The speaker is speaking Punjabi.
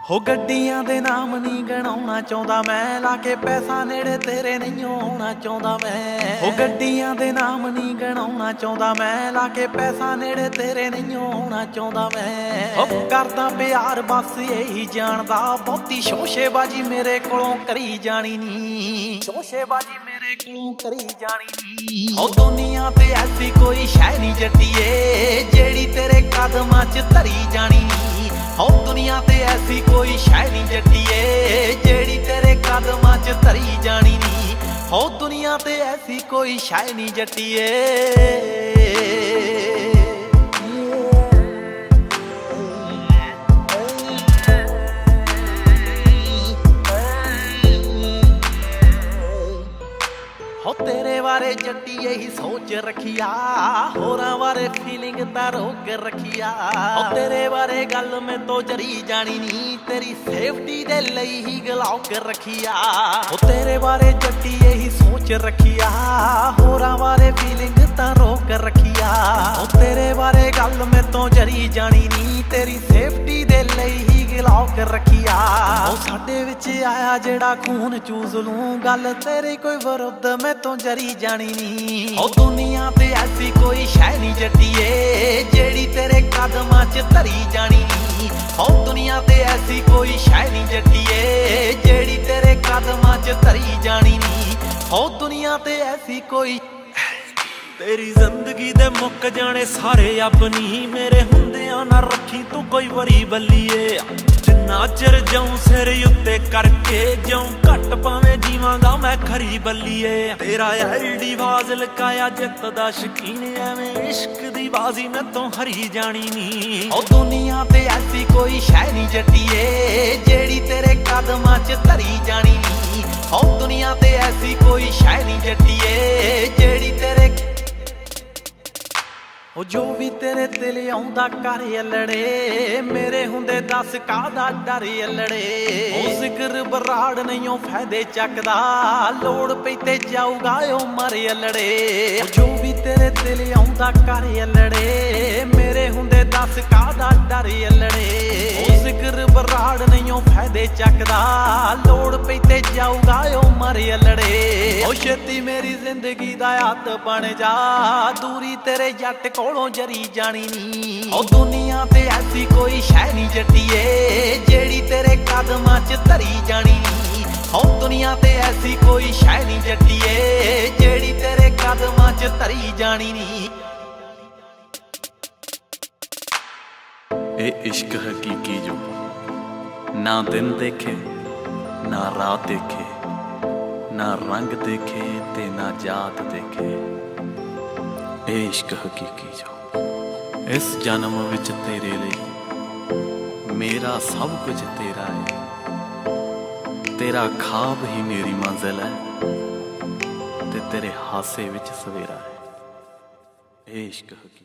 ਹੋ ਗੱਡੀਆਂ ਦੇ ਨਾਮ ਨਹੀਂ ਗਣਾਉਣਾ ਚਾਹੁੰਦਾ ਮੈਂ, ਲਾ ਕੇ ਪੈਸਾ ਨੇੜੇ ਤੇਰੇ ਨਹੀਂ ਆਉਣਾ ਚਾਹੁੰਦਾ ਮੈਂ। ਹੋ ਗੱਡੀਆਂ ਦੇ ਨਾਮ ਨਹੀਂ ਗਣਾਉਣਾ ਚਾਹੁੰਦਾ ਮੈਂ, ਲਾ ਕੇ ਪੈਸਾ ਨੇੜੇ ਤੇਰੇ ਨਹੀਂ ਆਉਣਾ ਚਾਹੁੰਦਾ ਮੈਂ। ਹੋ ਕਰਦਾ ਪਿਆਰ ਬਸ ਇਹੀ ਜਾਣਦਾ, ਬਹੁਤੀ ਸ਼ੋਸ਼ੇਬਾਜੀ ਮੇਰੇ ਕੋਲੋਂ ਕਰੀ ਜਾਣੀ ਨੀ, ਸ਼ੋਸ਼ੇਬਾਜੀ ਮੇਰੇ ਕੋਲੋਂ ਕਰੀ ਜਾਣੀ ਨੀ। ਹੋ ਦੁਨੀਆ ਤੇ ਐਸੀ ਕੋਈ ਸ਼ੈ ਨਹੀਂ ਜੱਟੀਏ, ਜਿਹੜੀ ਤੇਰੇ ਕਦਮਾਂ 'ਚ ਧਰੀ ਜਾਣੀ ਨੀ। ਹੋ ਦੁਨੀਆ ਤੇ ਐਸੀ ਕੋਈ ਸ਼ੈ ਨਹੀਂ ਜੱਟੀਏ, ਜਿਹੜੀ ਤੇਰੇ ਕਦਮਾਂ 'ਚ ਧਰੀ ਜਾਣੀ ਨੀ। ਹੋ ਦੁਨੀਆ ਤੇ ਐਸੀ ਕੋਈ ਸ਼ੈ ਨਹੀਂ ਜੱਟੀਏ। ਹੋ ਤੇਰੇ ਬਾਰੇ ਜੱਟੀਏ ਹੀ ਸੋਚ ਰੱਖਿਆ, ਹੋਰਾਂ ਬਾਰੇ ਫੀਲਿੰਗ ਤਾਂ ਰੋਕ ਰੱਖਿਆ। ਹੋ ਤੇਰੇ ਬਾਰੇ ਗੱਲ ਮੈਂ ਤੋਂ ਜਰੀ ਜਾਣੀ ਨੀ, ਤੇਰੀ ਸੇਫਟੀ ਦੇ ਲਈ ਹੀ ਗਲਾਉਕ ਰੱਖਿਆ। ਹੋ ਤੇਰੇ ਬਾਰੇ ਜੱਟੀਏ ਹੀ ਸੋਚ ਰੱਖਿਆ, ਹੋਰਾਂ ਬਾਰੇ ਫੀਲਿੰਗ ਤਾਂ ਰੋਕ ਰੱਖਿਆ। ਹੋ ਤੇਰੇ ਬਾਰੇ ਗੱਲ ਮੈਂ ਤੋਂ ਜਰੀ ਜਾਣੀ ਨੀ, ਤੇਰੀ ਸੇਫਟੀ ਦੇ ਲਈ ਹੀ ਗਲਾਉਕ ਰੱਖਿਆ। ਉਹ ਸਾਡੇ ਵਿੱਚ ਆਇਆ ਜਿਹੜਾ ਖੂਨ ਚੂਸ ਲੂੰ, ਗੱਲ ਤੇਰੀ ਕੋਈ ਵਿਰੁੱਧ ਮੈਂ ਤੋਂ ਜਰੀ ਜਾਣੀ ਨੀ। ਉਹ ਦੁਨੀਆ ਤੇ ਐਸੀ ਕੋਈ ਸ਼ੈ ਨਹੀਂ ਜੱਟੀਏ, ਜਿਹੜੀ ਤੇਰੇ ਕਦਮਾਂ 'ਚ ਧਰੀ ਜਾਣੀ ਨੀ। ਉਹ ਦੁਨੀਆ ਤੇ ਐਸੀ ਕੋਈ ਸ਼ੈ ਨਹੀਂ ਜੱਟੀਏ, ਜਿਹੜੀ ਤੇਰੇ ਕਦਮਾਂ 'ਚ ਧਰੀ ਜਾਣੀ ਨੀ। ਉਹ ਦੁਨੀਆ ਤੇ ਐਸੀ ਕੋਈ। ਤੇਰੀ ਜ਼ਿੰਦਗੀ ਦੇ ਮੁੱਕ ਜਾਣੇ ਸਾਰੇ ਆਪਣੀ, ਮੇਰੇ ਹੁੰਦਿਆਂ ਨਾ ਰੱਖੀ ਤੂੰ ਕੋਈ ਵਰੀ ਬੱਲੀਏ। ਜਿੰਨਾ ਚਿਰ ਜਾਉਂ ਸਿਰ ਉੱਤੇ ਕਰਕੇ, ਜਿਉਂ ਘੱਟ ਪਾਵੇਂ ਜੀਵਾਂਗਾ ਮੈਂ ਖਰੀ ਬੱਲੀਏ। ਤੇਰਾ ਐਲਡੀ ਬਾਜ਼ ਲਕਾਇਆ ਜਿੱਤ ਦਾ ਸ਼ਕੀਨ, ਐਵੇਂ ਇਸ਼ਕ ਦੀ ਬਾਜ਼ੀ ਮੈਂ ਤੋਂ ਹਰੀ ਜਾਣੀ ਨੀ। ਉਹ ਦੁਨੀਆ ਤੇ ਐਸੀ ਕੋਈ ਸ਼ੈ ਨਹੀਂ ਜੱਟੀਏ, ਜਿਹੜੀ ਤੇਰੇ ਕਦਮਾਂ 'ਚ ਧਰੀ ਜਾਣੀ ਨੀ। ਉਹ ਦੁਨੀਆ ਤੇ ਐਸੀ ਕੋਈ ਸ਼ੈ ਨਹੀਂ ਜੱਟੀਏ, ਜਿਹੜੀ ਤੇਰੇ। ਉਹ ਜੋ ਵੀ ਤੇਰੇ ਦਿਲ ਆਉਂਦਾ ਕਰ ਅਲੜੇ, ਮੇਰੇ ਹੁੰਦੇ ਦੱਸ ਕਾਹਦਾ ਡਰ ਅਲੜੇ। ਉਹ ਜ਼ਿਕਰ ਬਰਾੜ ਨਹੀਂ ਉਹ ਫਾਇਦੇ ਚੱਕਦਾ, ਲੋੜ ਪਈ ਤੇ ਜਾਊਗਾ ਉਹ ਮਰ ਅਲੜੇ। ਜੋ ਵੀ ਤੇਰੇ ਦਿਲ ਆਉਂਦਾ ਕਰ ਅਲੜੇ, ਮੇਰੇ ਹੁੰਦੇ ਦੱਸ ਕਾਹਦਾ ਡਰ ਅਲੜੇ। ਉਹ ਜ਼ਿਕਰ ਬਰਾੜ ਨਹੀਂ ਉਹ ਫਾਇਦੇ ਚੱਕਦਾ, ਲੋੜ ਪਈ ਤੇ ਜਾਊਗਾ ਉਹ ਮਰ ਅਲੜੇ। ਉਹ ਛੇਤੀ ਮੇਰੀ ਜ਼ਿੰਦਗੀ ਦਾ ਹੱਥ ਬਣ ਜਾ, ਦੂਰੀ ਤੇਰੇ ਜੱਟ ਕੋਲੋਂ ਜਰੀ ਜਾਣੀ ਨੀ। ਉਹ ਦੁਨੀਆ ਤੇ ਐਸੀ ਕੋਈ ਸ਼ੈ ਨਹੀਂ ਜੱਟੀਏ, ਜਿਹੜੀ ਤੇਰੇ ਕਦਮਾਂ 'ਚ ਧਰੀ ਜਾਣੀ ਨੀ। ਉਹ ਦੁਨੀਆ ਤੇ ਐਸੀ ਕੋਈ ਸ਼ੈ ਨਹੀਂ ਜੱਟੀਏ, ਜਿਹੜੀ ਤੇਰੇ ਕਦਮਾਂ 'ਚ ਧਰੀ ਜਾਣੀ ਨੀ। ਇਹ ਇਸ਼ਕ ਹਕੀਕੀ ਜੋ ਨਾ ਦਿਨ ਦੇਖੇ ਨਾ ਰਾਤ ਦੇਖੇ, ਨਾ ਰੰਗ ਦੇਖੇ ਤੇ ਨਾ ਜਾਤ ਦੇਖੇ। ਇਹ ਇਸ਼ਕ ਹਕੀਕੀ ਜੋ ਇਸ ਜਨਮ ਵਿੱਚ ਤੇਰੇ ਲਈ, ਮੇਰਾ ਸਭ ਕੁਝ ਤੇਰਾ ਹੈ। ਤੇਰਾ ਖਾਬ ਹੀ ਮੇਰੀ ਮੰਜ਼ਿਲ ਹੈ, ਤੇ ਤੇਰੇ ਹਾਸੇ ਵਿੱਚ ਸਵੇਰਾ ਹੈ। ਇਹ ਇਸ਼ਕ ਹਕੀਕੀ।